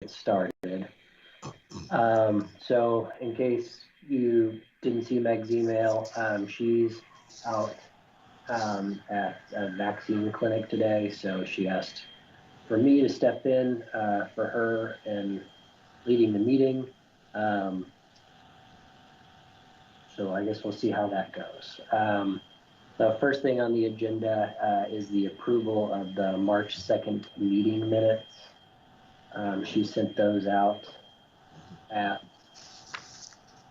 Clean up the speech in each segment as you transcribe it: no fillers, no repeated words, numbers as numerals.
get started. So in case you didn't see Meg's email, she's out at a vaccine clinic today, so she asked for me to step in for her and leading the meeting. So I guess we'll see how that goes. The first thing on the agenda is the approval of the March 2nd meeting minutes. She sent those out at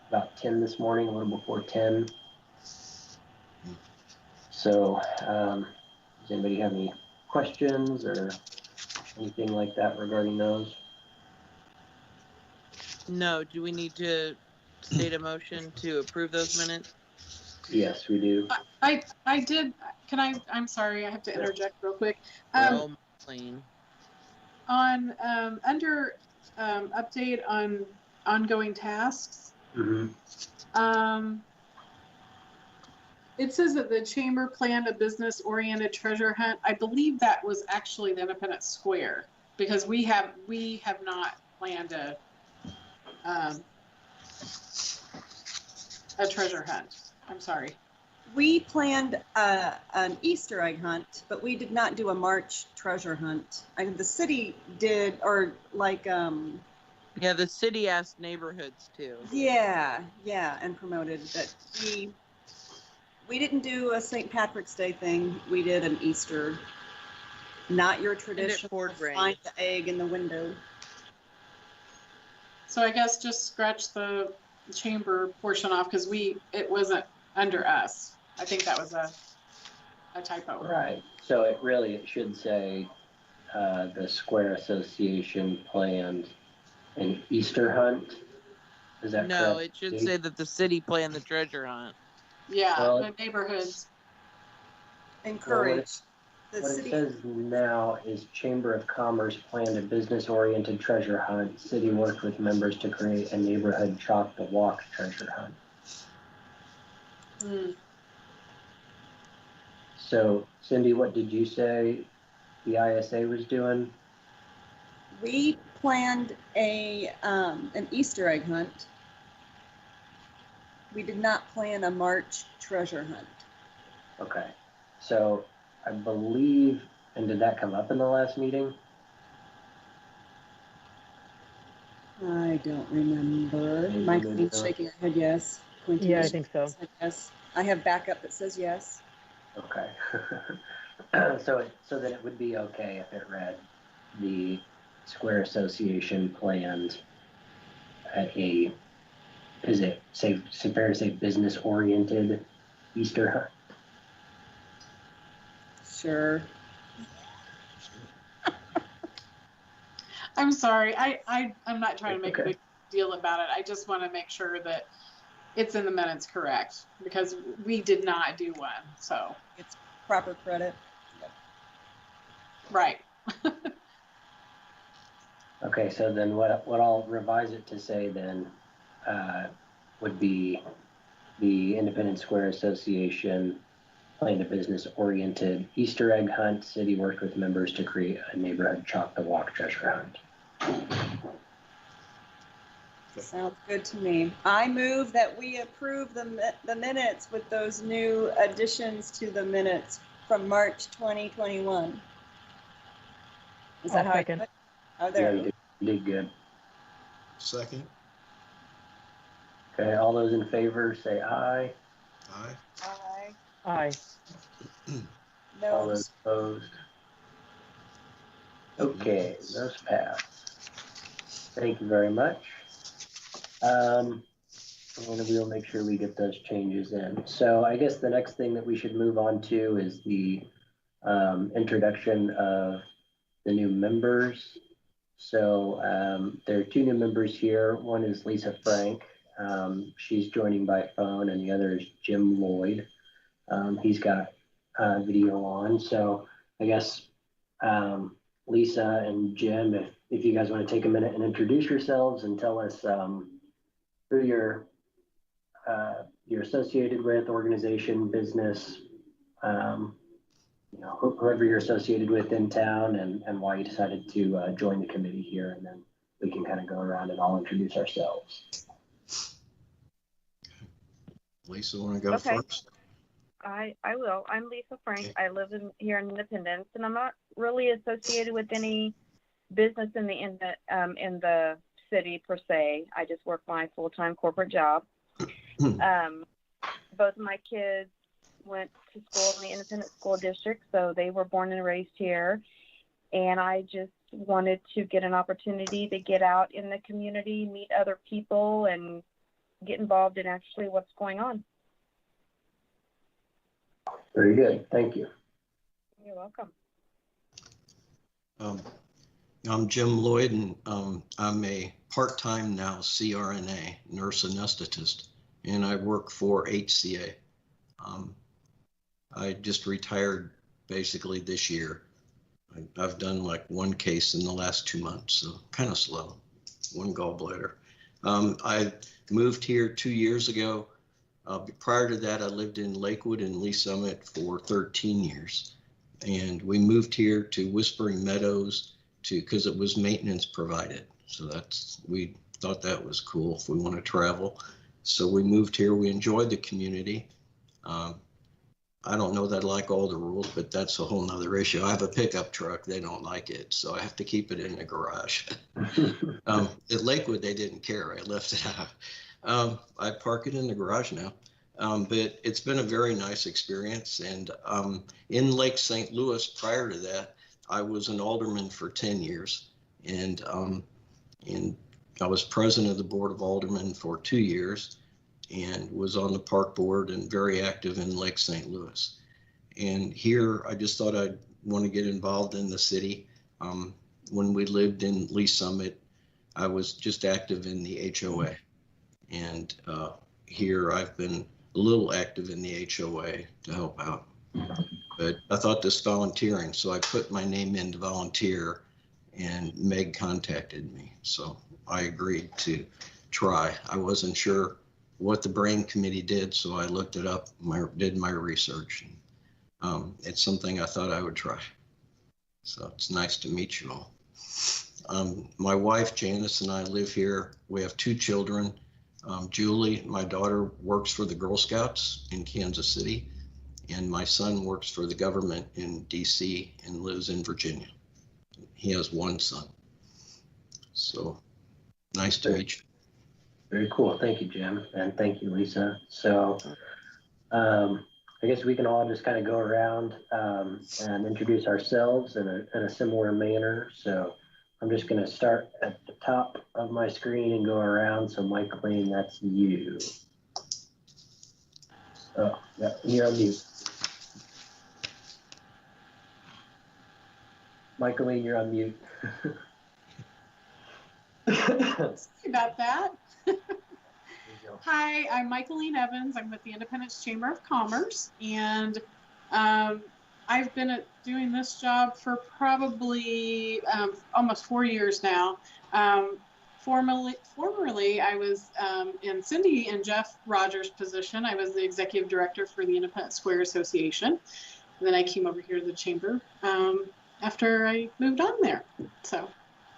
about 10 this morning, a little before 10. So does anybody have any questions or anything like that regarding those? No. Do we need to state a motion to approve those minutes? Yes, we do. I did. Can I? I'm sorry. I have to interject real quick. Clean. On under update on ongoing tasks. Mm-hmm. It says that the chamber planned a business-oriented treasure hunt. I believe that was actually the Independence Square, because we have not planned a treasure hunt. I'm sorry. We planned an Easter egg hunt, but we did not do a March treasure hunt. The city did, or like yeah, the city asked neighborhoods too. Yeah, and promoted that. We didn't do a St. Patrick's Day thing. We did an Easter. Not your traditional find the egg in the window. So I guess just scratch the chamber portion off, because it wasn't under us. I think that was a typo. Right. So it should say the Square Association planned an Easter hunt. Is that correct? No, it should say that the city planned the treasure hunt. Yeah, well, the neighborhoods encourage. What it says now is Chamber of Commerce planned a business-oriented treasure hunt. City worked with members to create a neighborhood chalk the walk treasure hunt. So, Cindy, what did you say the ISA was doing? We planned an Easter egg hunt. We did not plan a March treasure hunt. Okay. So, I believe, and did that come up in the last meeting? I don't remember. Michael's shaking her head yes. Quentin, yeah, I think so. Yes. I have backup that says yes. Okay. So then it would be okay if it read the Square Association planned fair to say business-oriented Easter hunt? Sure. I'm sorry. I'm not trying to make a big deal about it. I just want to make sure that it's in the minutes correct, because we did not do one. So it's proper credit. Yep. Right. Okay, so then what I'll revise it to say then would be the Independence Square Association planned a business-oriented Easter egg hunt. City worked with members to create a neighborhood chalk the walk treasure hunt. Sounds good to me. I move that we approve the minutes with those new additions to the minutes from March 2021. Is that how I did it? Oh, there. Yeah, you did good. Second. Okay, all those in favor say aye. Aye. Aye. Aye. No. All those opposed. Okay, those pass. Thank you very much. And we'll make sure we get those changes in. So I guess the next thing that we should move on to is the introduction of the new members. So there are two new members here. One is Lisa Frank. She's joining by phone, and the other is Jim Lloyd. He's got video on. So I guess Lisa and Jim, if you guys want to take a minute and introduce yourselves and tell us who you're associated with, organization, business, whoever you're associated with in town, and why you decided to join the committee here, and then we kind of go around and all introduce ourselves. Lisa, want to go Okay. first? I will. I'm Lisa Frank. Okay. I live here in Independence, and I'm not really associated with any business in the city per se. I just work my full-time corporate job. Both of my kids went to school in the independent school district, so they were born and raised here. And I just wanted to get an opportunity to get out in the community, meet other people, and get involved in actually what's going on. Very good. Thank you. You're welcome. I'm Jim Lloyd, and I'm a part-time now CRNA, nurse anesthetist, and I work for HCA. I just retired basically this year. I've done like one case in the last 2 months, so kind of slow, one gallbladder. I moved here 2 years ago. Prior to that, I lived in Lakewood and Lee Summit for 13 years. And we moved here to Whispering Meadows because it was maintenance provided. So we thought that was cool if we want to travel. So we moved here. We enjoyed the community. I don't know that I like all the rules, but that's a whole nother issue. I have a pickup truck. They don't like it, so I have to keep it in the garage. At Lakewood, they didn't care. I left it out. I park it in the garage now. But it's been a very nice experience. And in Lake St. Louis, prior to that, I was an alderman for 10 years. And I was president of the Board of Aldermen for 2 years and was on the park board and very active in Lake St. Louis. And here, I just thought I'd want to get involved in the city. When we lived in Lee Summit, I was just active in the HOA. And here I've been a little active in the HOA to help out. But I thought this volunteering, so I put my name in to volunteer, and Meg contacted me. So I agreed to try. I wasn't sure what the brain committee did, so I looked it up, did my research. It's something I thought I would try. So it's nice to meet you all. My wife, Janice, and I live here. We have 2 children. Julie, my daughter, works for the Girl Scouts in Kansas City, and my son works for the government in DC and lives in Virginia. He has 1 son. So nice to meet you. Very cool. Thank you, Jim. And thank you, Lisa. So I guess we can all just kind of go around and introduce ourselves in a similar manner. So I'm just going to start at the top of my screen and go around. So Michaeline, that's you. Oh, yeah, you're on mute. Michaeline, you're on mute. Sorry about that. Hi, I'm Michaeline Evans. I'm with the Independence Chamber of Commerce, and I've been doing this job for probably almost 4 years now. Formerly, I was in Cindy and Jeff Rogers' position. I was the executive director for the Independent Square Association. And then I came over here to the chamber after I moved on there. So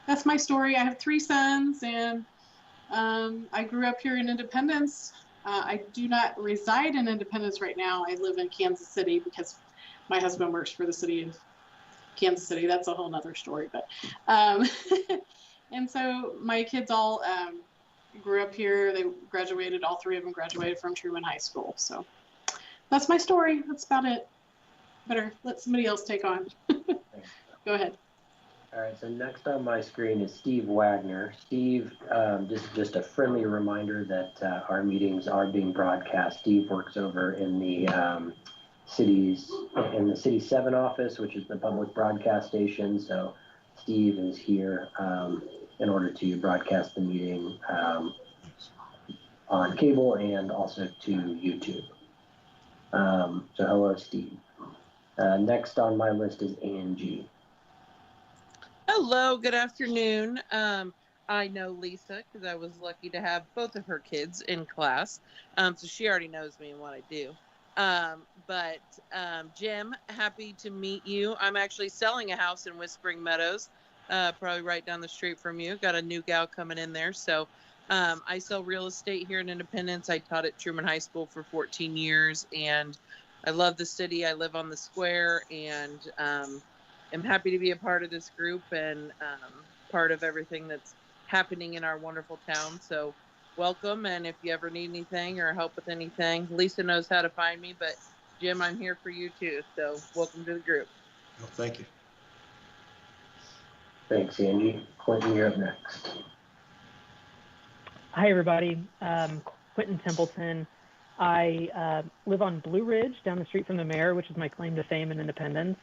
that's my story. I have 3 sons, and I grew up here in Independence. I do not reside in Independence right now. I live in Kansas City because my husband works for the city of Kansas City. That's a whole nother story. But and so my kids all grew up here. They graduated. All 3 of them graduated from Truman High School. So that's my story. That's about it. Better let somebody else take on. Go ahead. All right, so next on my screen is Steve Wagner. Steve, just a friendly reminder that our meetings are being broadcast. Steve works over in the City 7 office, which is the public broadcast station. So Steve is here in order to broadcast the meeting on cable and also to YouTube. So hello, Steve. Next on my list is Angie. Hello, good afternoon. I know Lisa because I was lucky to have both of her kids in class. So she already knows me and what I do. But Jim, happy to meet you. I'm actually selling a house in Whispering Meadows. probably right down the street from you. Got a new gal coming in there. So I sell real estate here in Independence. I taught at Truman High School for 14 years, and I love the city. I live on the square, and am happy to be a part of this group and part of everything that's happening in our wonderful town. So welcome, and if you ever need anything or help with anything, Lisa knows how to find me, but Jim, I'm here for you too. So welcome to the group. Well, thank you. Thanks, Angie. Quentin, you're up next. Hi, everybody. Quentin Templeton. I live on Blue Ridge, down the street from the mayor, which is my claim to fame and independence.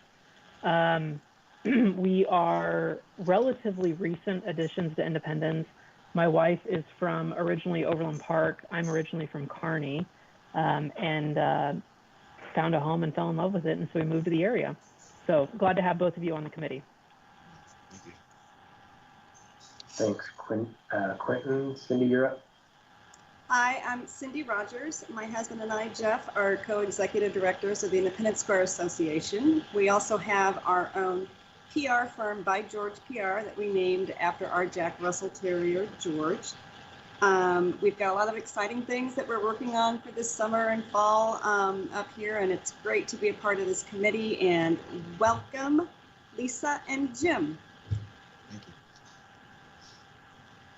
We are relatively recent additions to Independence. My wife is from originally Overland Park. I'm originally from Kearney, and found a home and fell in love with it, and so we moved to the area. So glad to have both of you on the committee. Thank you. Thanks, Quentin. Cindy, you're up. Hi, I'm Cindy Rogers. My husband and I, Jeff, are co-executive directors of the Independence Square Association. We also have our own PR firm, By George PR, that we named after our Jack Russell Terrier, George. We've got a lot of exciting things that we're working on for this summer and fall up here, and it's great to be a part of this committee. And welcome, Lisa and Jim. Thank you.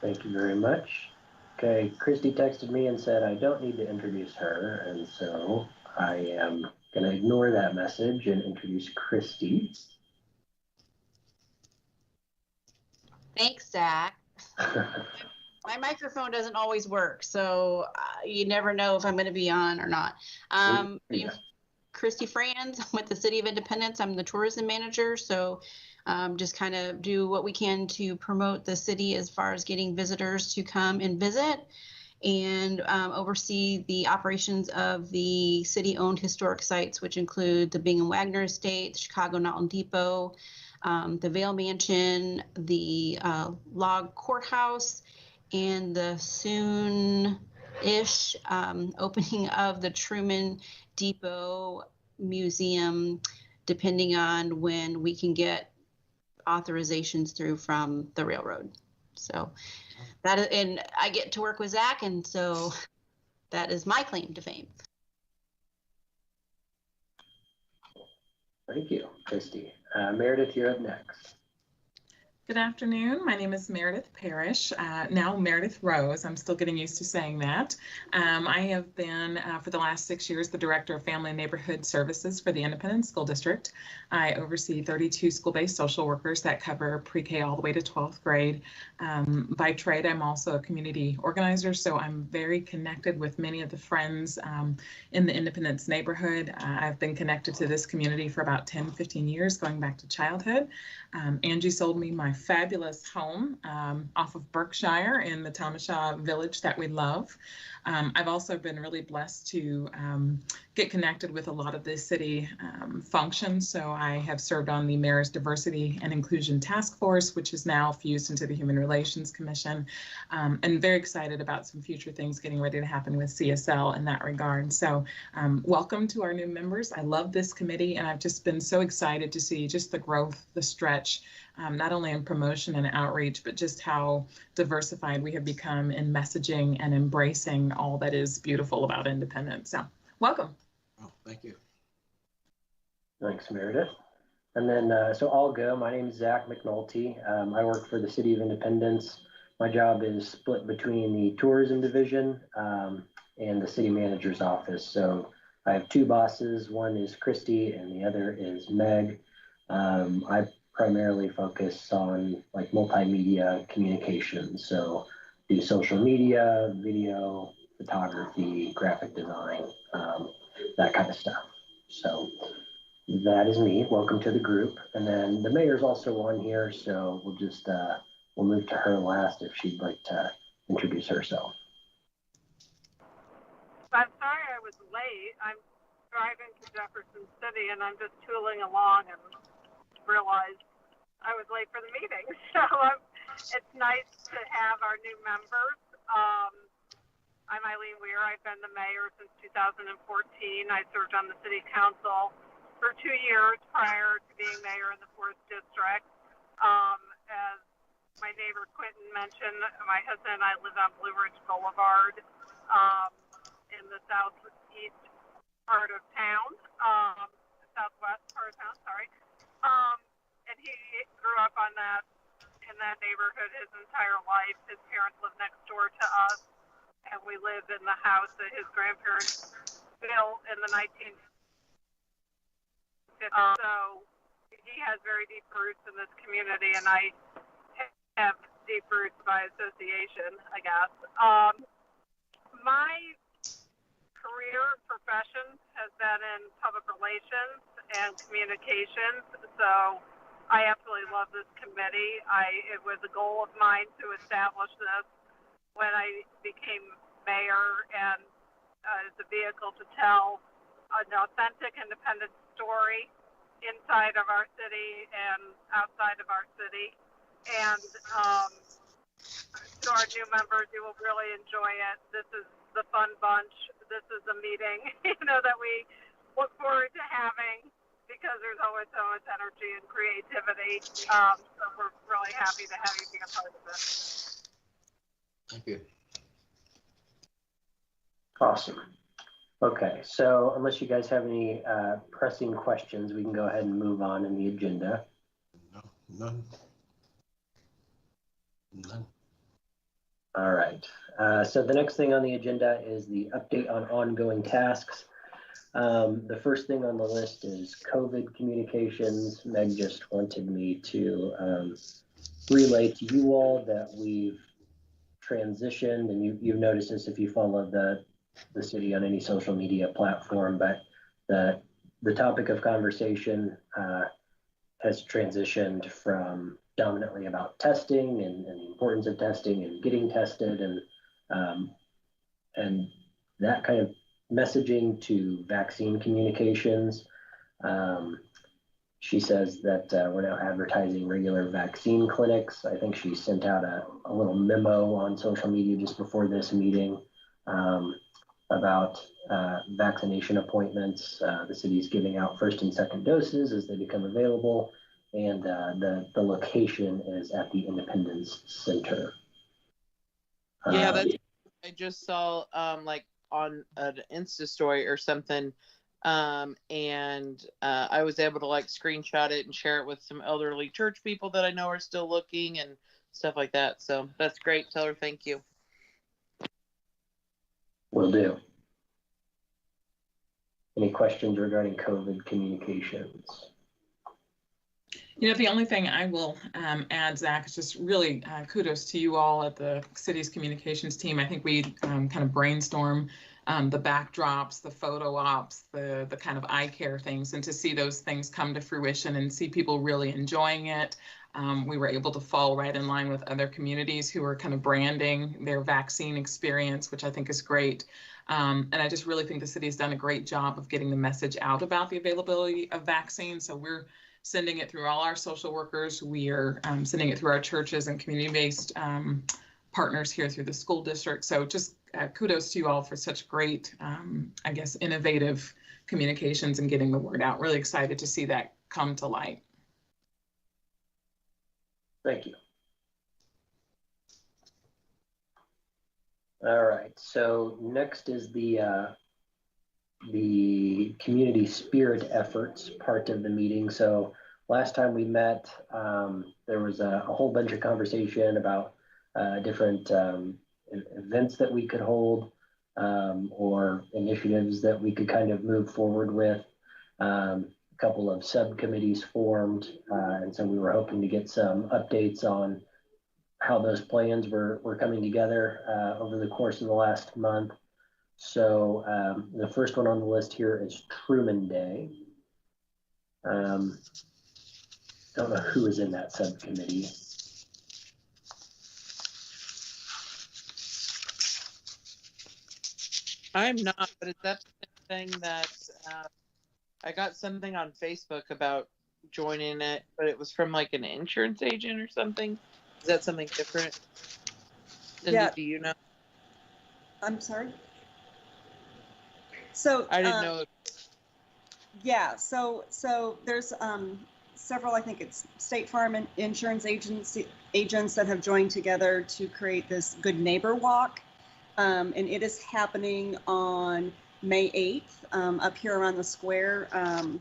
Thank you very much. Okay, Christy texted me and said I don't need to introduce her, and so I am going to ignore that message and introduce Christy. Thanks, Zach. My microphone doesn't always work, so you never know if I'm going to be on or not. Christy Franz with the City of Independence. I'm the tourism manager, so just kind of do what we can to promote the city as far as getting visitors to come and visit, and oversee the operations of the city-owned historic sites, which include the Bingham Wagner Estate, the Chicago Knowlton Depot, the Vale Mansion, the Log Courthouse, and the soon-ish opening of the Truman Depot Museum, depending on when we can get authorizations through from the railroad. So that is, and I get to work with Zach, and so that is my claim to fame. Thank you, Christy. Meredith, you're up next. Good afternoon. My name is Meredith Parrish, now Meredith Rose. I'm still getting used to saying that. I have been, for the last 6 years, the Director of Family and Neighborhood Services for the Independence School District. I oversee 32 school-based social workers that cover pre-K all the way to 12th grade. By trade, I'm also a community organizer, so I'm very connected with many of the friends in the Independence neighborhood. I've been connected to this community for about 10, 15 years, going back to childhood. Angie sold me my fabulous home off of Berkshire in the Tomashaw village that we love. I've also been really blessed to get connected with a lot of the city functions. So I have served on the Mayor's Diversity and Inclusion Task Force, which is now fused into the Human Relations Commission, and very excited about some future things getting ready to happen with CSL in that regard. So welcome to our new members. I love this committee, and I've just been so excited to see just the growth, the stretch, not only in promotion and outreach, but just how diversified we have become in messaging and embracing all that is beautiful about Independence. So welcome. Oh, thank you. Thanks, Meredith. And then, so I'll go. My name is Zach Mcnulty. I work for the City of Independence. My job is split between the tourism division and the city manager's office. So I have two bosses. One is Christy and the other is Meg. I primarily focus on like multimedia communications. So do social media, video, photography, graphic design, that kind of stuff. So that is me. Welcome to the group. And then the mayor's also on here, so we'll just we'll move to her last if she'd like to introduce herself. I'm sorry I was late. I'm driving to Jefferson City and I'm just tooling along and realized I was late for the meeting. So it's nice to have our new members. I'm Eileen Weir. I've been the mayor since 2014. I served on the city council for 2 years prior to being mayor in the 4th district. as my neighbor Quentin mentioned, my husband and I live on Blue Ridge Boulevard in the southeast part of town, southwest part of town, sorry. And he grew up in that neighborhood his entire life. His parents lived next door to us, and we lived in the house that his grandparents built in the 1950s. So he has very deep roots in this community, and I have deep roots by association, I guess. My career profession has been in public relations and communications, so I absolutely love this committee. It was a goal of mine to establish this when I became mayor, and as a vehicle to tell an authentic, independent story inside of our city and outside of our city. And to our new members, you will really enjoy it. This is the fun bunch. This is a meeting, that we look forward to having because there's always so much energy and creativity. So we're really happy to have you be a part of this. Thank you. Awesome. Okay, so unless you guys have any pressing questions, we can go ahead and move on in the agenda. No, none. None. All right. So the next thing on the agenda is the update on ongoing tasks. The first thing on the list is COVID communications. Meg just wanted me to relay to you all that we've transitioned, and you've noticed this if you follow the city on any social media platform, but the topic of conversation has transitioned from dominantly about testing and the importance of testing and getting tested and that kind of messaging to vaccine communications. She says that we're now advertising regular vaccine clinics. I think she sent out a little memo on social media just before this meeting about vaccination appointments. The city's giving out first and second doses as they become available, and the location is at the Independence Center. Yeah, that's. I just saw like on an Insta story or something, and I was able to like screenshot it and share it with some elderly church people that I know are still looking and stuff like that. So that's great. Tell her thank you. Will do. Any questions regarding COVID communications? The only thing I will add, Zach, is just really kudos to you all at the city's communications team. I think we kind of brainstorm the backdrops, the photo ops, the kind of eye care things, and to see those things come to fruition and see people really enjoying it. We were able to fall right in line with other communities who are kind of branding their vaccine experience, which I think is great. And I just really think the city has done a great job of getting the message out about the availability of vaccines. So we're sending it through all our social workers. We are sending it through our churches and community-based partners here through the school district. So just kudos to you all for such great, I guess, innovative communications and getting the word out. Really excited to see that come to light. Thank you. All right, so next is the community spirit efforts part of the meeting. So last time we met, there was a whole bunch of conversation about different events that we could hold or initiatives that we could kind of move forward with. A couple of subcommittees formed, and so we were hoping to get some updates on how those plans were coming together over the course of the last month. So the first one on the list here is Truman Day. Don't know who is in that subcommittee. I'm not, but is that the thing that I got something on Facebook about joining it, but it was from like an insurance agent or something? Is that something different? Cindy, Yeah. do you know? I'm sorry. So I didn't know. Yeah, so there's several, I think it's State Farm and insurance agents that have joined together to create this Good Neighbor Walk. And it is happening on May 8th up here around the square.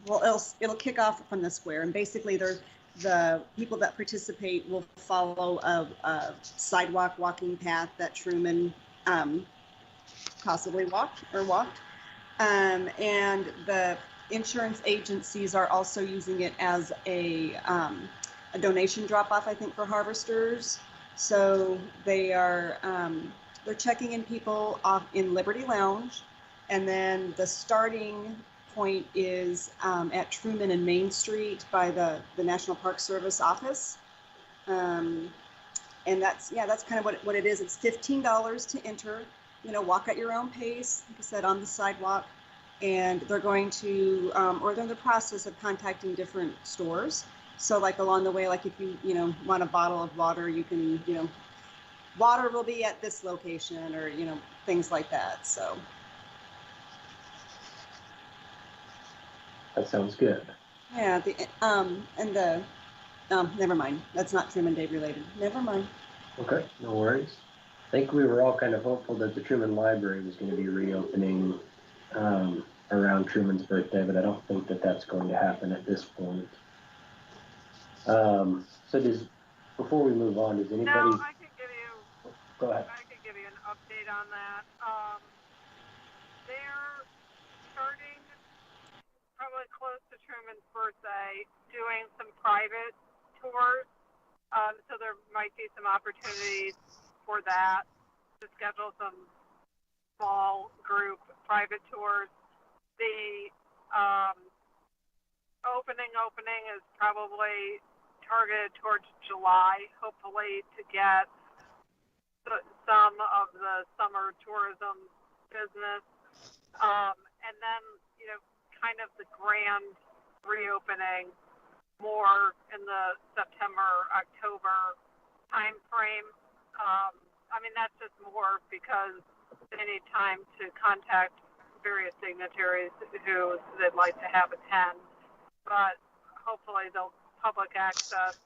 Well, it'll kick off from the square, and basically the people that participate will follow a sidewalk walking path that Truman possibly walked. And the insurance agencies are also using it as a donation drop-off, I think, for harvesters. So they are they're checking in people off in Liberty Lounge, and then the starting point is at Truman and Main Street by the National Park Service office. And that's kind of what it is. It's $15 to enter. Walk at your own pace, like I said, on the sidewalk. And they're going to, or they're in the process of contacting different stores. So like along the way, like if you want a bottle of water, you can, water will be at this location, or, things like that. So. That sounds good. Yeah, never mind. That's not Truman Day related. Never mind. Okay, no worries. I think we were all kind of hopeful that the Truman Library was going to be reopening around Truman's birthday, but I don't think that that's going to happen at this point. Before we move on, does anybody? No, I can give you. Go ahead. I can give you an update on that. They're starting probably close to Truman's birthday, doing some private tours. So there might be some opportunities for that to schedule some small group private tours. The opening is probably targeted towards July, hopefully, to get some of the summer tourism business. And then, kind of the grand reopening more in the September, October timeframe. That's just more because they need time to contact various dignitaries who they'd like to have attend. But hopefully the public access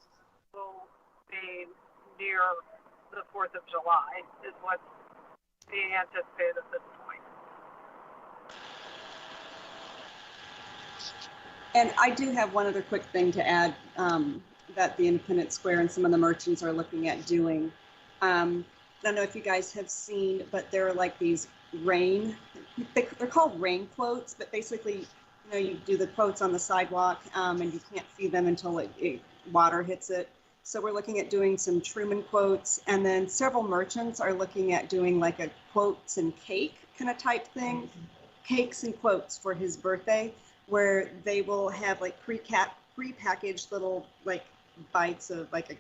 will be near the 4th of July is what's being anticipated at this point. And I do have one other quick thing to add that the Independence Square and some of the merchants are looking at doing. I don't know if you guys have seen, but there are like these they're called rain quotes, but basically, you do the quotes on the sidewalk and you can't see them until water hits it. So we're looking at doing some Truman quotes, and then several merchants are looking at doing like a quotes and cake kind of type thing, cakes and quotes for his birthday, where they will have like pre-packaged little like bites of like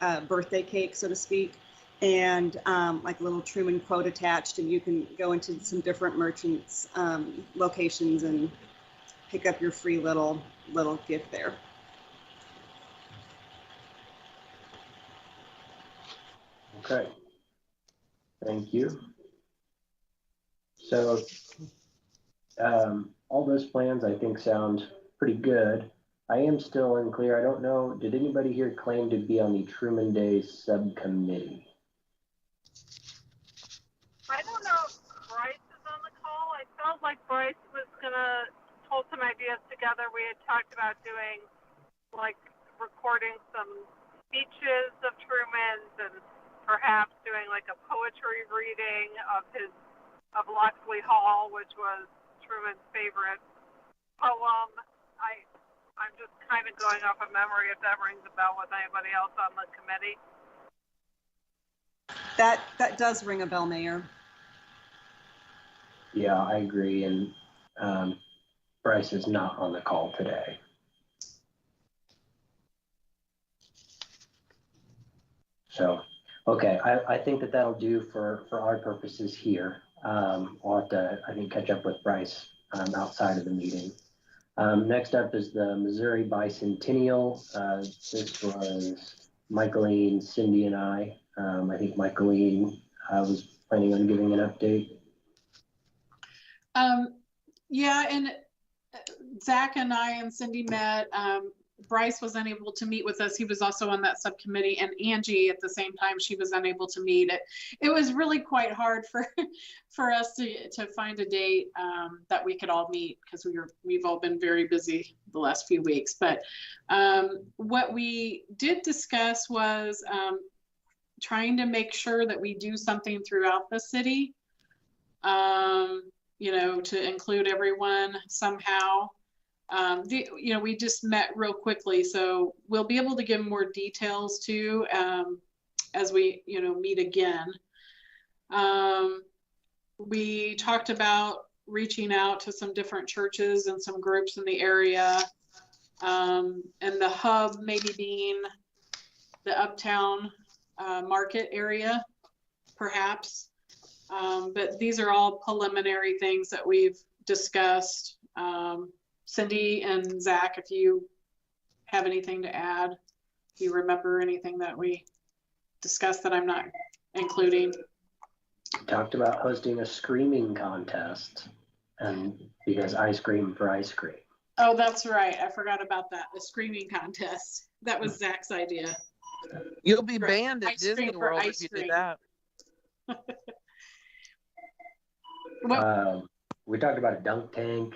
a birthday cake, so to speak, and like a little Truman quote attached, and you can go into some different merchants' locations and pick up your free little gift there. Okay. Thank you. So all those plans I think sound pretty good. I am still unclear. I don't know. Did anybody here claim to be on the Truman Day subcommittee? I don't know if Bryce is on the call. I felt like Bryce was going to pull some ideas together. We had talked about doing, like, recording some speeches of Truman's and perhaps doing, like, a poetry reading of Locksley Hall, which was Truman's favorite poem. I'm just kind of going off of memory if that rings a bell with anybody else on the committee. That does ring a bell, Mayor. Yeah, I agree. And Bryce is not on the call today. So, okay, I think that'll do for our purposes here. We'll have to, I think, catch up with Bryce outside of the meeting. Next up is the Missouri Bicentennial. This was Michaeline, Cindy, and I. I think Michaeline was planning on giving an update. Yeah, and Zach and I and Cindy met. Bryce was unable to meet with us. He was also on that subcommittee, and Angie at the same time, she was unable to meet. It was really quite hard for us to find a date that we could all meet, because we've all been very busy the last few weeks. But what we did discuss was trying to make sure that we do something throughout the city, you know, to include everyone somehow. You know, we just met real quickly, so we'll be able to give more details too as we, you know, meet again. We talked about reaching out to some different churches and some groups in the area, and the hub maybe being the Uptown market area, perhaps. But these are all preliminary things that we've discussed. Cindy and Zach, if you have anything to add, if you remember anything that we discussed that I'm not including. We talked about hosting a screaming contest, and because ice cream for ice cream. Oh, that's right. I forgot about that. The screaming contest. That was Zach's idea. You'll be banned at Ice cream Disney for World if ice you cream. do that. We talked about a dunk tank.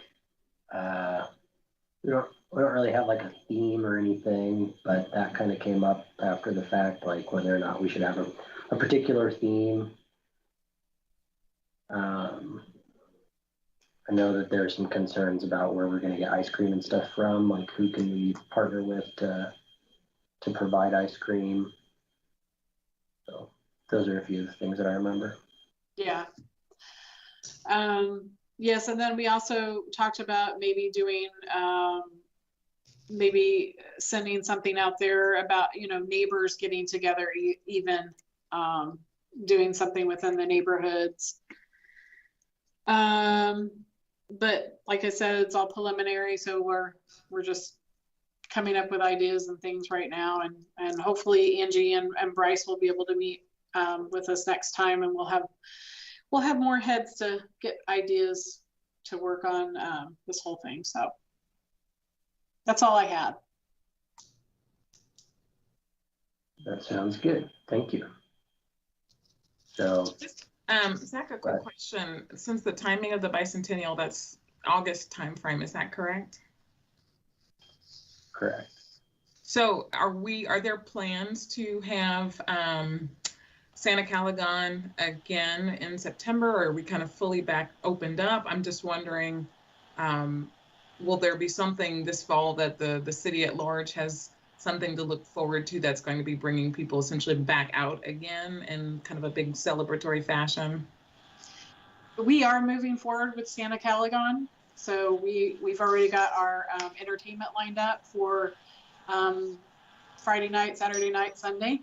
We don't really have like a theme or anything, but that kind of came up after the fact, like whether or not we should have a particular theme. I know that there are some concerns about where we're going to get ice cream and stuff from, like who can we partner with to provide ice cream. So those are a few of the things that I remember. Yeah. Yes, and then we also talked about maybe doing, maybe sending something out there about, you know, neighbors getting together, even doing something within the neighborhoods. But like I said, it's all preliminary, so we're just coming up with ideas and things right now, and hopefully Angie and Bryce will be able to meet with us next time, and we'll have more heads to get ideas to work on this whole thing. So that's all I had. That sounds good. Thank you. So, Zach, a quick question. Since the timing of the bicentennial, that's August timeframe, is that correct? Correct. So are there plans to have Santa Caligan again in September, or are we kind of fully back opened up? I'm just wondering, will there be something this fall that the city at large has something to look forward to that's going to be bringing people essentially back out again in kind of a big celebratory fashion? We are moving forward with Santa Caligan. So we've already got our entertainment lined up for Friday night, Saturday night, Sunday.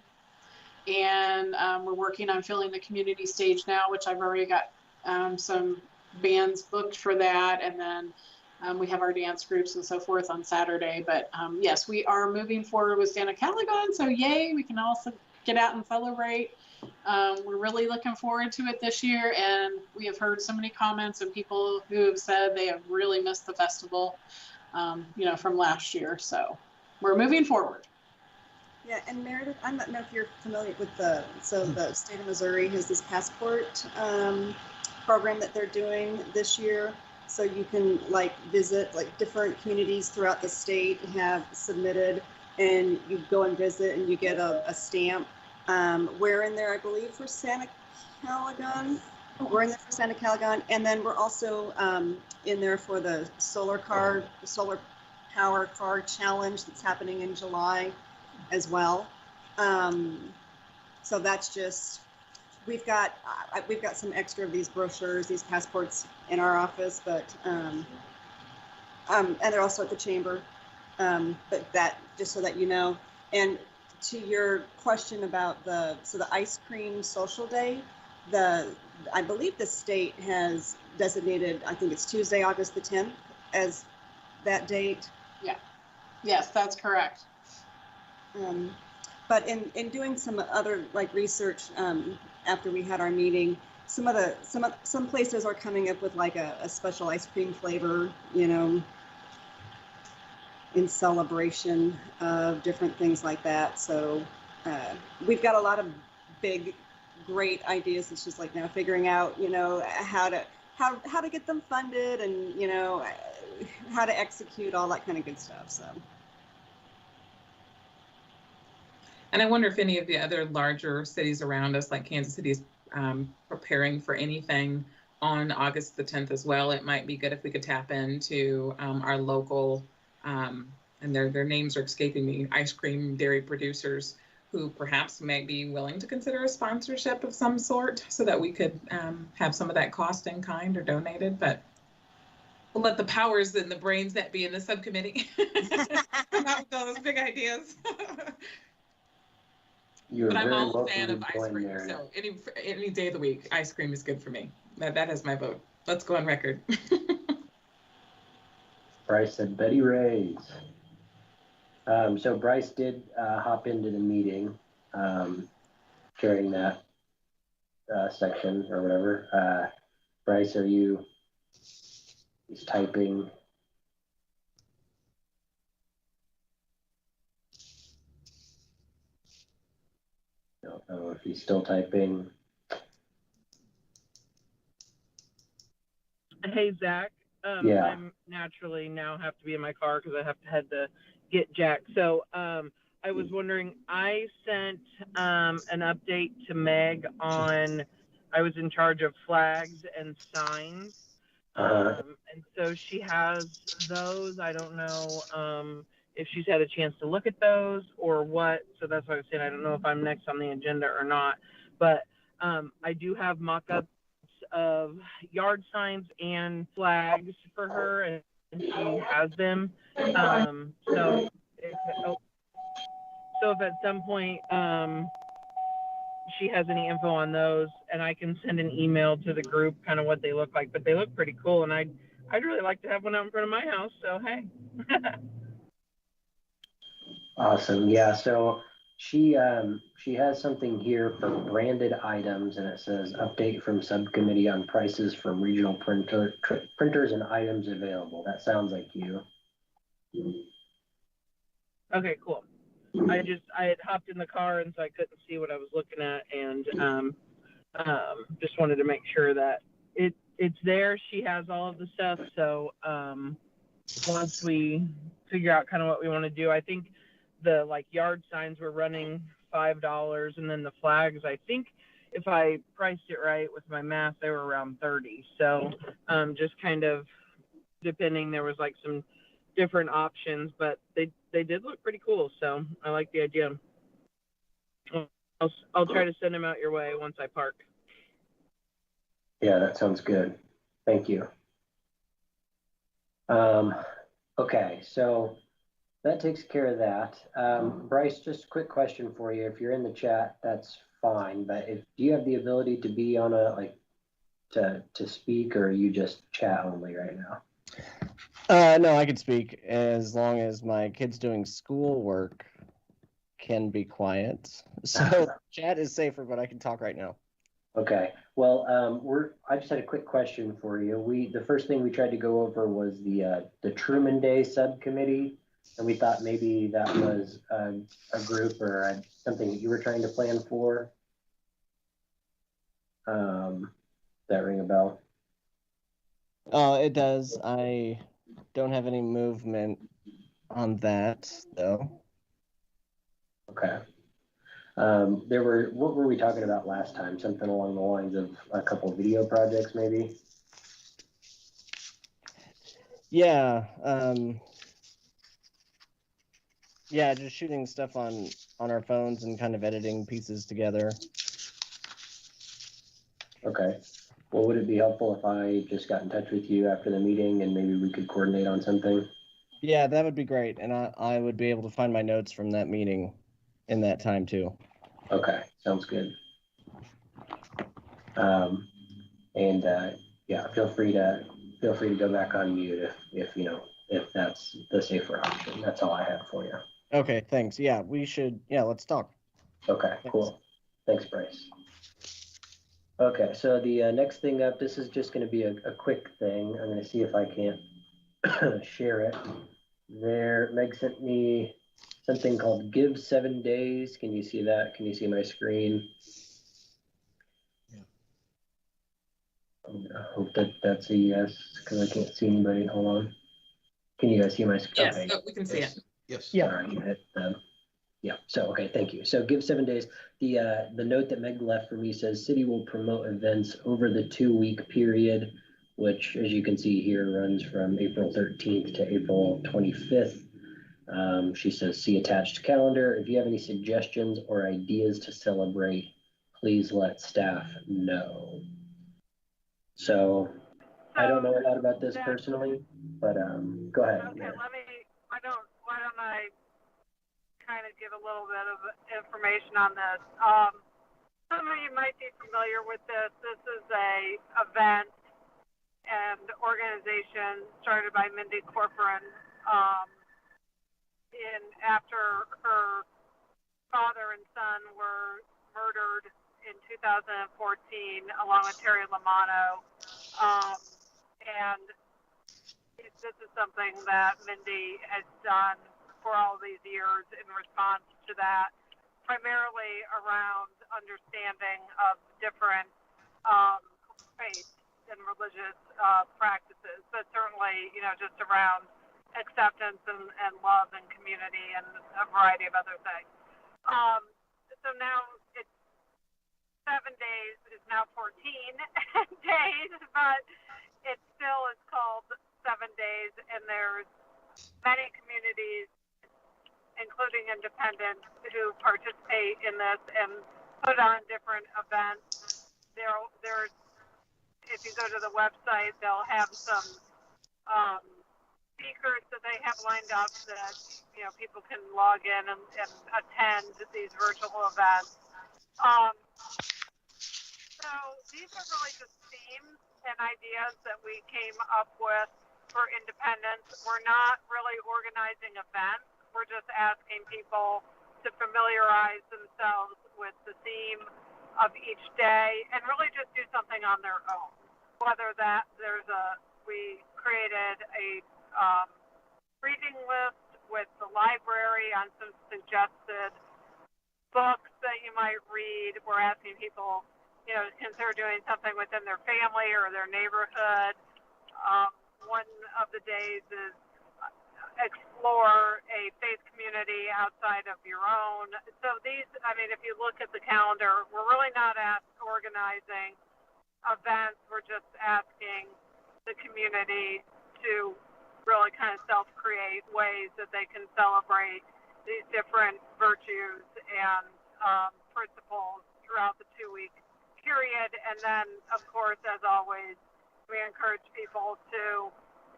And we're working on filling the community stage now, which I've already got some bands booked for that. And then we have our dance groups and so forth on Saturday. But yes, we are moving forward with Santa Caligan. So yay, we can also get out and celebrate. We're really looking forward to it this year. And we have heard so many comments of people who have said they have really missed the festival, you know, from last year. So we're moving forward. Yeah, and Meredith, I don't know if you're familiar with the state of Missouri has this passport program that they're doing this year. So you can like visit like different communities throughout the state have submitted, and you go and visit and you get a stamp. We're in there, I believe, for Santa Caligan. We're in there for Santa Caligan, and then we're also in there for the solar power car challenge that's happening in July as well. So that's just, we've got some extra of these brochures, these passports in our office, but and they're also at the chamber. But that, just so that you know. And to your question about the ice cream social day, I believe the state has designated, I think it's Tuesday, August the 10th as that date. Yeah. Yes, that's correct. But in doing some other like research after we had our meeting, some places are coming up with like a special ice cream flavor, you know, in celebration of different things like that. So we've got a lot of big, great ideas. It's just like now figuring out, how to get them funded and, how to execute all that kind of good stuff. So. And I wonder if any of the other larger cities around us, like Kansas City, is preparing for anything on August the 10th as well. It might be good if we could tap into our local, and their names are escaping me, ice cream dairy producers who perhaps may be willing to consider a sponsorship of some sort so that we could have some of that cost in kind or donated. But we'll let the powers and the brains that be in the subcommittee come out with all those big ideas. But I'm all a fan of ice cream, so any day of the week, ice cream is good for me. That has my vote. Let's go on record. Bryce said Betty Ray's. So Bryce did hop into the meeting during that section or whatever. Bryce, he's typing. Don't know if he's still typing. Hey, Zach. Yeah. I'm naturally now have to be in my car because I have to head to get Jack. So I was wondering, I sent an update to Meg on, I was in charge of flags and signs. And so she has those. I don't know if she's had a chance to look at those or what. So that's why I was saying I don't know if I'm next on the agenda or not. But I do have mock-ups of yard signs and flags for her, and she has them. So if at some point she has any info on those, and I can send an email to the group, kind of what they look like. But they look pretty cool, and I'd really like to have one out in front of my house. So hey. Awesome. Yeah. So she has something here for branded items, and it says update from subcommittee on prices from regional printers and items available. That sounds like you. Okay, cool. I had hopped in the car, and so I couldn't see what I was looking at, and just wanted to make sure that it's there. She has all of the stuff. So once we figure out kind of what we want to do, I think the yard signs were running $5, and then the flags, I think if I priced it right with my math, they were around 30. So just kind of depending, there was some different options, but they did look pretty cool. So I like the idea. I'll try to send them out your way once I park. Yeah, that sounds good. Thank you. Okay, so that takes care of that. Bryce, just a quick question for you. If you're in the chat, that's fine. But do you have the ability to be on to speak, or are you just chat only right now? No, I can speak as long as my kids doing schoolwork can be quiet. So chat is safer, but I can talk right now. Okay. Well, I just had a quick question for you. The first thing we tried to go over was the Truman Day subcommittee, and we thought maybe that was a group or something that you were trying to plan for. That ring a bell? It does. I don't have any movement on that though. Okay. What were we talking about last time? Something along the lines of a couple of video projects, maybe? Yeah. Yeah, just shooting stuff on our phones and kind of editing pieces together. Okay. Well, would it be helpful if I just got in touch with you after the meeting and maybe we could coordinate on something? Yeah, that would be great. And I would be able to find my notes from that meeting in that time too. Okay, sounds good. Yeah, feel free to go back on mute if that's the safer option. That's all I have for you. Okay, thanks. Yeah, let's talk. Okay, thanks. Cool. Thanks, Bryce. Okay, so the next thing up, this is just going to be a quick thing. I'm going to see if I can't share it. Meg sent me something called Give 7 Days. Can you see that? Can you see my screen? I hope that that's a yes, because I can't see anybody. Hold on. Can you guys see my screen? Yes, Okay. we can see it. Yes. Yeah. All right, yeah. So okay, thank you. So give 7 days. The note that Meg left for me says city will promote events over the 2-week period, which, as you can see here, runs from April 13th to April 25th. She says, see attached calendar. If you have any suggestions or ideas to celebrate, please let staff know. So I don't know a lot about this personally, but go ahead. Okay, why don't I kind of give a little bit of information on this. Some of you might be familiar with this. This is a event and organization started by Mindy Corcoran after her father and son were murdered in 2014 along with Terry Lamano. And this is something that Mindy has done for all these years in response to that, primarily around understanding of different faiths and religious practices, but certainly, just around acceptance and love and community and a variety of other things. So now it's 7 days is now 14 days, but it still is called 7 days, and there's many communities, including independents, who participate in this and put on different events. There's, if you go to the website, they'll have some speakers that they have lined up that people can log in and attend these virtual events. So these are really just themes and ideas that we came up with for independence. We're not really organizing events. We're just asking people to familiarize themselves with the theme of each day and really just do something on their own. Whether that we created a reading list with the library on some suggested books that you might read. We're asking people, to consider doing something within their family or their neighborhood. One of the days is explore a faith community outside of your own. So these, if you look at the calendar, we're really not organizing events. We're just asking the community to really kind of self-create ways that they can celebrate these different virtues and principles throughout the 2-week period. And then, of course, as always, we encourage people to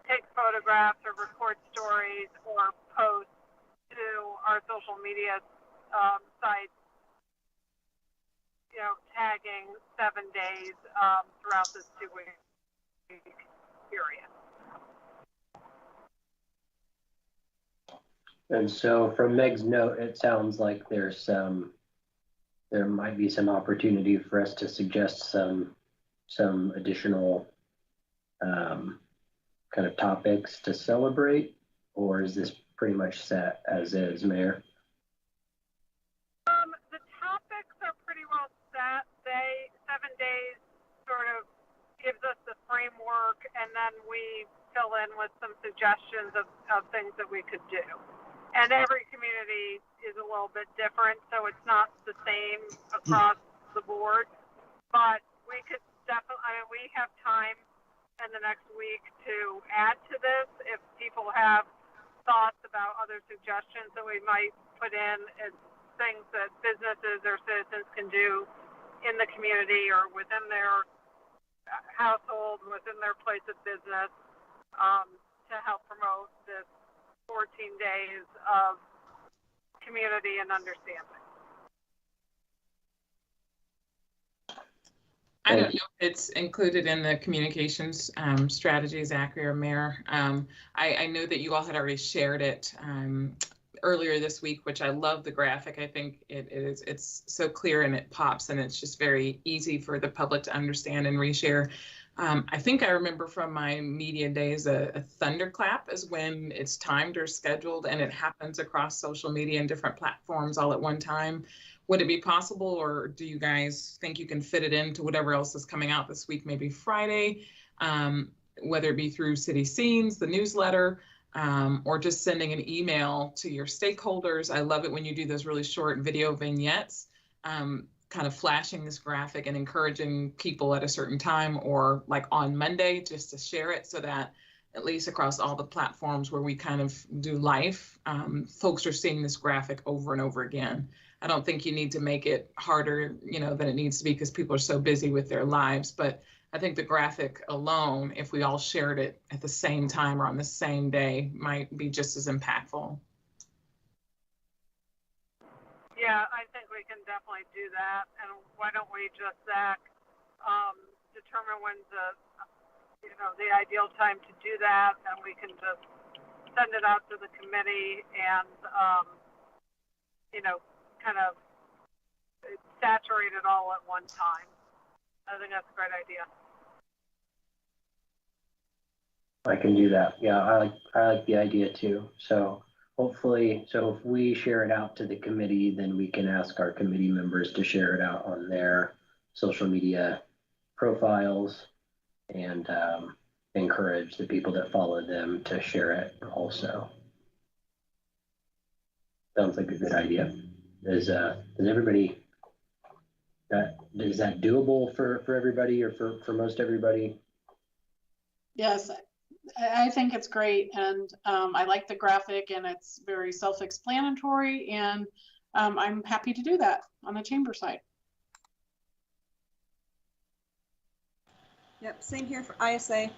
take photographs or record stories or post to our social media sites, tagging 7 days throughout this 2-week period. And so from Meg's note, it sounds like there might be some opportunity for us to suggest some additional kind of topics to celebrate, or is this pretty much set as is, Mayor? The topics are pretty well set. 7 days sort of gives us the framework, and then we fill in with some suggestions of things that we could do. And every community is a little bit different, so it's not the same across the board. But we could definitely, we have time in the next week to add to this if people have thoughts about other suggestions that we might put in as things that businesses or citizens can do in the community or within their household, within their place of business, to help promote this 14 days of community and understanding. I don't know if it's included in the communications strategy, Zachary or Mayor. I know that you all had already shared it earlier this week, which I love the graphic. I think it's so clear and it pops, and it's just very easy for the public to understand and reshare. I think I remember from my media days, a thunderclap is when it's timed or scheduled and it happens across social media and different platforms all at one time. Would it be possible, or do you guys think you can fit it into whatever else is coming out this week, maybe Friday, whether it be through City Scenes, the newsletter, or just sending an email to your stakeholders? I love it when you do those really short video vignettes, kind of flashing this graphic and encouraging people at a certain time or like on Monday just to share it, so that at least across all the platforms where we kind of do life, folks are seeing this graphic over and over again. I don't think you need to make it harder, than it needs to be, because people are so busy with their lives. But I think the graphic alone, if we all shared it at the same time or on the same day, might be just as impactful. Yeah, I think we can definitely do that. And why don't we just, Zach, determine when the ideal time to do that, and we can just send it out to the committee and, kind of saturate it all at one time. I think that's a great idea. I can do that. Yeah, I like the idea too. So hopefully, if we share it out to the committee, then we can ask our committee members to share it out on their social media profiles and encourage the people that follow them to share it also. Sounds like a good idea. Is everybody is that doable for everybody, or for most everybody? Yes, I think it's great, and I like the graphic, and it's very self-explanatory, and I'm happy to do that on the chamber side. Yep, same here for ISA.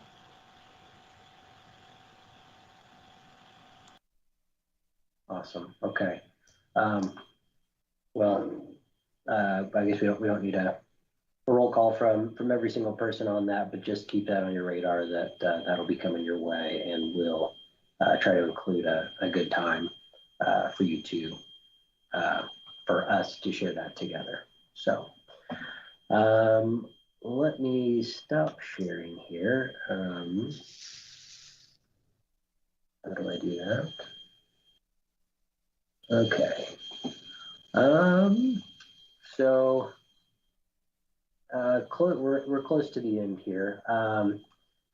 Awesome. Okay. I guess we don't need a roll call from every single person on that, but just keep that on your radar that that'll be coming your way, and we'll try to include a good time for you to for us to share that together. So let me stop sharing here. How do I do that? Okay. So we're close to the end here.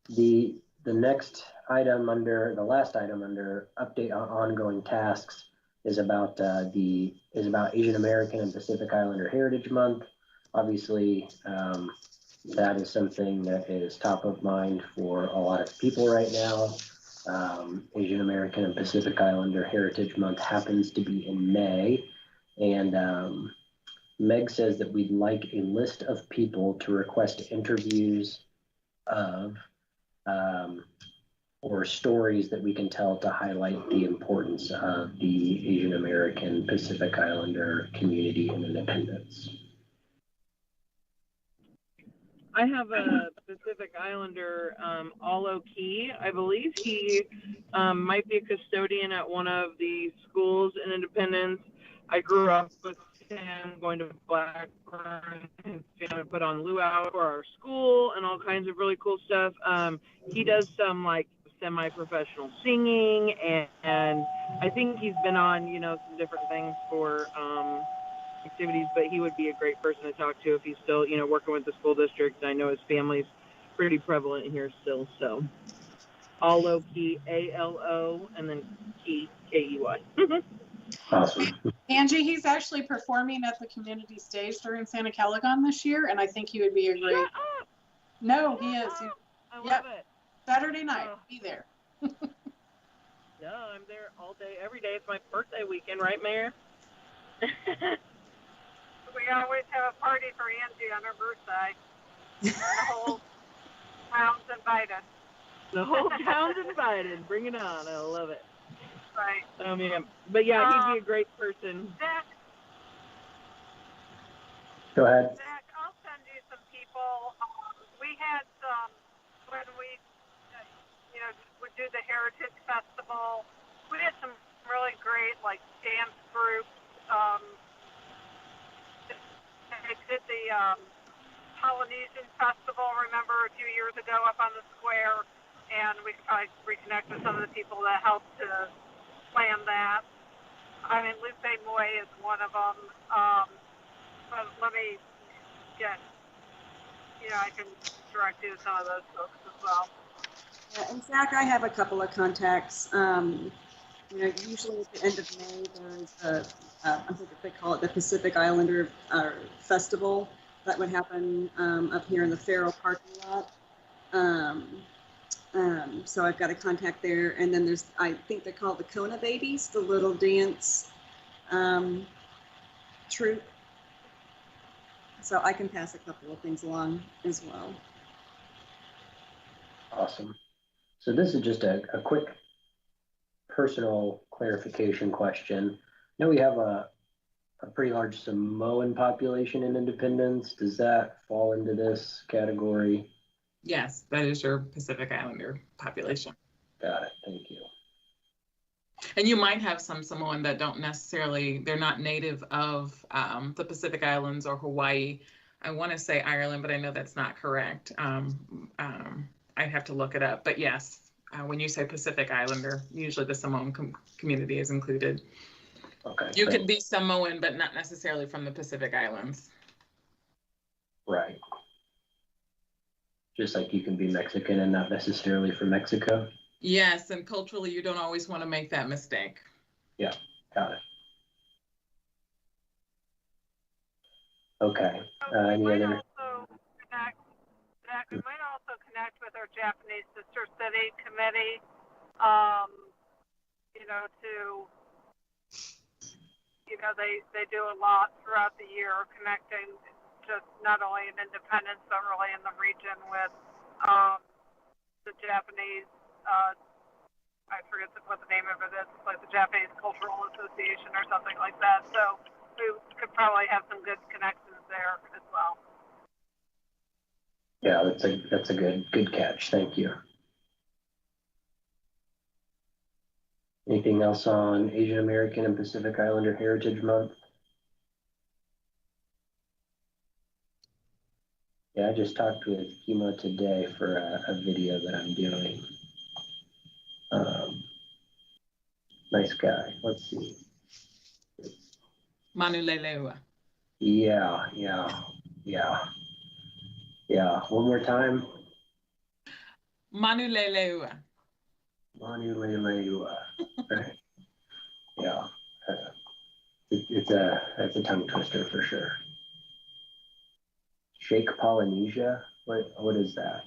The next item the last item under update on ongoing tasks is about Asian American and Pacific Islander Heritage Month. Obviously, that is something that is top of mind for a lot of people right now. Asian American and Pacific Islander Heritage Month happens to be in May, and Meg says that we'd like a list of people to request interviews of or stories that we can tell to highlight the importance of the Asian American Pacific Islander community and independence. I have a Pacific Islander, Alo Key. I believe he might be a custodian at one of the schools in Independence. I grew up with him going to Blackburn. His family put on luau for our school and all kinds of really cool stuff. He does some like semi-professional singing, and I think he's been on, some different things for activities, but he would be a great person to talk to if he's still, working with the school district. I know his family's pretty prevalent here still, so. Alo Key, A-L-O, and then Key, K-E-Y. Awesome. Angie, he's actually performing at the community stage during Santa Caligon this year, and I think he would be a great. Shut up! No, he is. I love it. Saturday night, be there. No, I'm there all day, every day. It's my birthday weekend, right, Mayor? We always have a party for Angie on her birthday. The whole town's invited. The whole town's invited. Bring it on. I love it. Right. But yeah, he'd be a great person. Zach, Go ahead. Zach, I'll send you some people. We had some, when we, would do the Heritage Festival, we had some really great, dance groups. They did the Polynesian Polynesian Festival, remember, a few years ago up on the square, and we could probably reconnect with some of the people that helped to plan that. I mean, Lupe Moy is one of them. But let me get, I can direct you to some of those folks as well. Yeah, and Zach, I have a couple of contacts. Usually at the end of May, there's I think they call it the Pacific Islander Festival that would happen up here in the Faro parking lot. So I've got a contact there, and then there's, I think they call it the Kona Babies, the little dance troupe. So I can pass a couple of things along as well. Awesome. So this is just a quick personal clarification question. I know we have a pretty large Samoan population in Independence. Does that fall into this category? Yes, that is your Pacific Islander population. Got it. Thank you. And you might have some Samoan that don't necessarily, they're not native of the Pacific Islands or Hawaii. I want to say Ireland, but I know that's not correct. I'd have to look it up. But yes, when you say Pacific Islander, usually the Samoan community is included. Okay. You could be Samoan, but not necessarily from the Pacific Islands. Right. Just like you can be Mexican and not necessarily from Mexico. Yes, and culturally, you don't always want to make that mistake. Yeah, got it. Okay. Any other? We might also connect with our Japanese Sister City Committee, they do a lot throughout the year, connecting just not only in Independence, but really in the region with the Japanese, I forget what the name of it is, like the Japanese Cultural Association or something like that. So we could probably have some good connections there as well. Yeah, that's a good catch. Thank you. Anything else on Asian American and Pacific Islander Heritage Month? Yeah, I just talked with Kimo today for a video that I'm doing. Nice guy. Let's see. Manuleleua. Yeah. One more time. Manuleleua. Manuleleua. Right. Yeah. It's a tongue twister for sure. Shake Polynesia. What is that?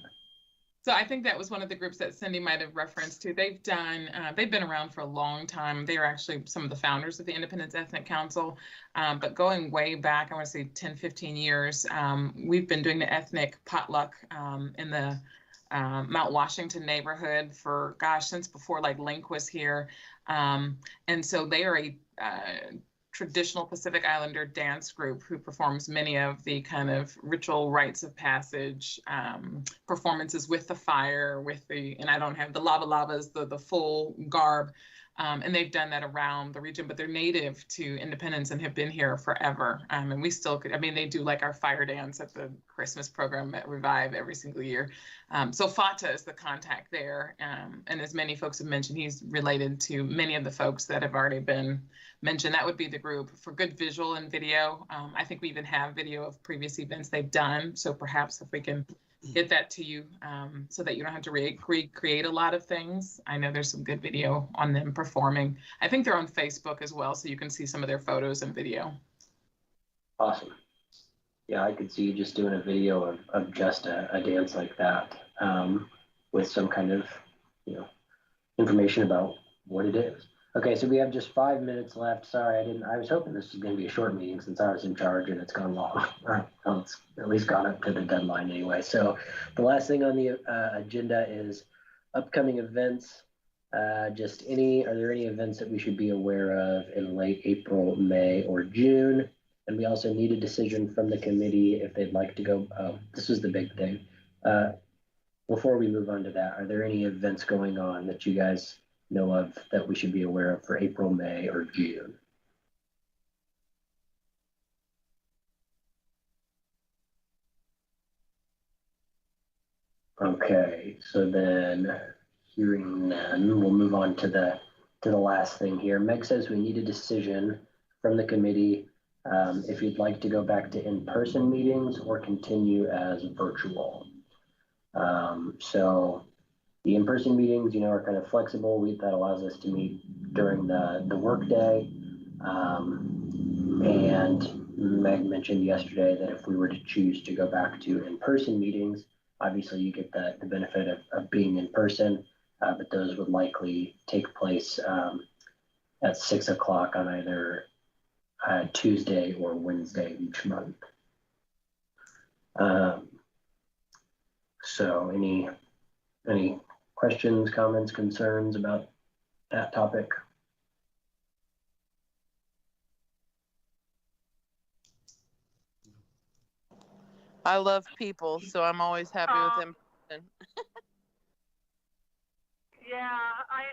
So I think that was one of the groups that Cindy might have referenced to. They've been around for a long time. They are actually some of the founders of the Independence Ethnic Council. But going way back, I want to say 10, 15 years, we've been doing the ethnic potluck in the Mount Washington neighborhood for, since before Link was here. And so they are a traditional Pacific Islander dance group who performs many of the kind of ritual rites of passage performances with the fire, and I don't have the lava-lavas, the full garb. And they've done that around the region, but they're native to Independence and have been here forever. And we still could, they do our fire dance at the Christmas program at Revive every single year. So Fata is the contact there. And as many folks have mentioned, he's related to many of the folks that have already been mentioned. That would be the group for good visual and video. I think we even have video of previous events they've done. So perhaps if we can get that to you so that you don't have to recreate a lot of things. I know there's some good video on them performing. I think they're on Facebook as well, so you can see some of their photos and video. Awesome. Yeah, I could see you just doing a video of just a dance like that with some kind of, information about what it is. Okay, so we have just 5 minutes left. Sorry, I was hoping this was going to be a short meeting since I was in charge and it's gone long. Well, it's at least gone up to the deadline anyway. So the last thing on the agenda is upcoming events. Are there any events that we should be aware of in late April, May, or June? And we also need a decision from the committee if they'd like to go. This is the big thing. Before we move on to that, are there any events going on that you guys know of that we should be aware of for April, May, or June? Okay, so then hearing none, we'll move on to the last thing here. Meg says we need a decision from the committee if you'd like to go back to in-person meetings or continue as virtual. So the in-person meetings, are kind of flexible. That allows us to meet during the workday. And Meg mentioned yesterday that if we were to choose to go back to in-person meetings, obviously you get the benefit of being in person, but those would likely take place at 6 o'clock on either Tuesday or Wednesday of each month. So any questions, comments, concerns about that topic? I love people, so I'm always happy with in person. Yeah,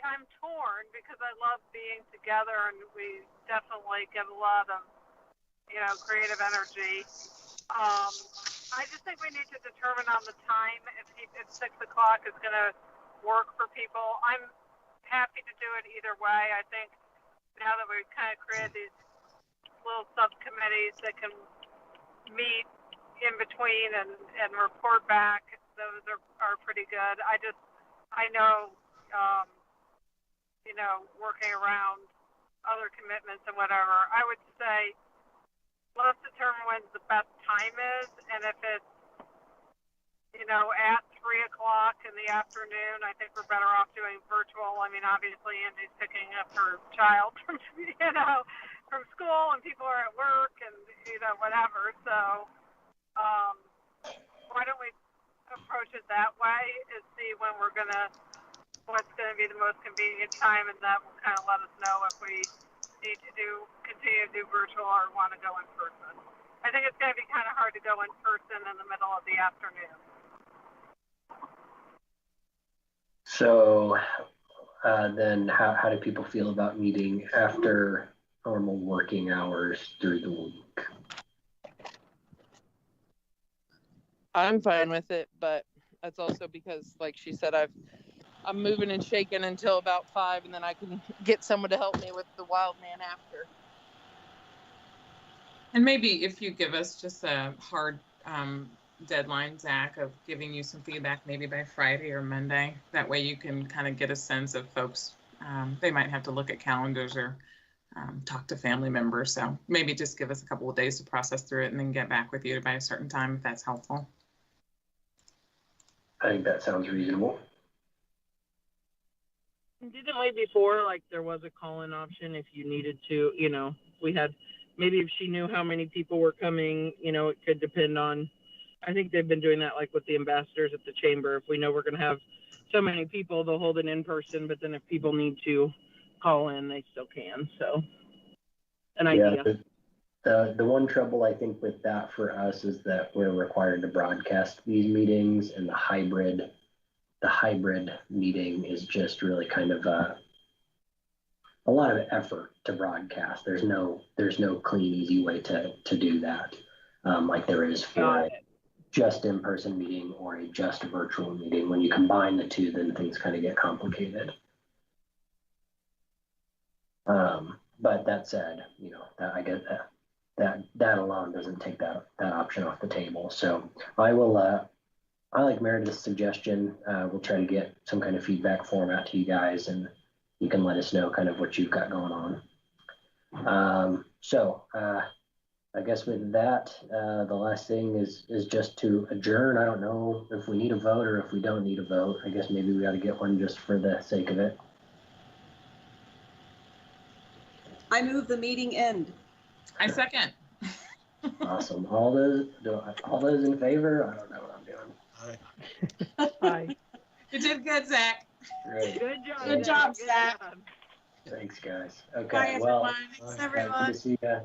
I'm torn because I love being together, and we definitely get a lot of, creative energy. I just think we need to determine on the time if 6 o'clock is going to work for people. I'm happy to do it either way. I think now that we've kind of created these little subcommittees that can meet in between and report back, those are pretty good. I know, working around other commitments and whatever, I would say let's determine when the best time is, and if it's, at 3 o'clock in the afternoon, I think we're better off doing virtual. I mean, obviously Andy's picking up her child from, from school, and people are at work and, whatever. So, why don't we approach it that way and see what's going to be the most convenient time, and that will kind of let us know if we need to continue to do virtual or want to go in person. I think it's going to be kind of hard to go in person in the middle of the afternoon. So then how do people feel about meeting after normal working hours through the week? I'm fine with it, but that's also because, like she said, I'm moving and shaking until about 5, and then I can get someone to help me with the wild man after. And maybe if you give us just a hard deadline, Zach, of giving you some feedback maybe by Friday or Monday, that way you can kind of get a sense of folks. They might have to look at calendars or talk to family members. So maybe just give us a couple of days to process through it and then get back with you by a certain time if that's helpful. I think that sounds reasonable. Didn't we before, like, there was a call-in option if you needed to, we had, maybe if she knew how many people were coming, it could depend on, I think they've been doing that, like, with the ambassadors at the chamber. If we know we're going to have so many people, they'll hold it in person, but then if people need to call in, they still can. So, an idea. The one trouble I think with that for us is that we're required to broadcast these meetings, and the hybrid meeting is just really kind of a lot of effort to broadcast. There's no clean, easy way to do that, like there is for a just in-person meeting or a just virtual meeting. When you combine the two, then things kind of get complicated. But that said, I get that alone doesn't take that option off the table. So I like Meredith's suggestion. We'll try to get some kind of feedback form out to you guys, and you can let us know kind of what you've got going on. I guess with that, the last thing is just to adjourn. I don't know if we need a vote or if we don't need a vote. I guess maybe we got to get one just for the sake of it. I move the meeting end. I second. Awesome. All those in favor? I don't know what I'm doing. Aye. You did good, Zach. Great. Good job, Zach. Thanks, guys. Okay. Bye, Well, everyone. Thanks, everyone. good to see you.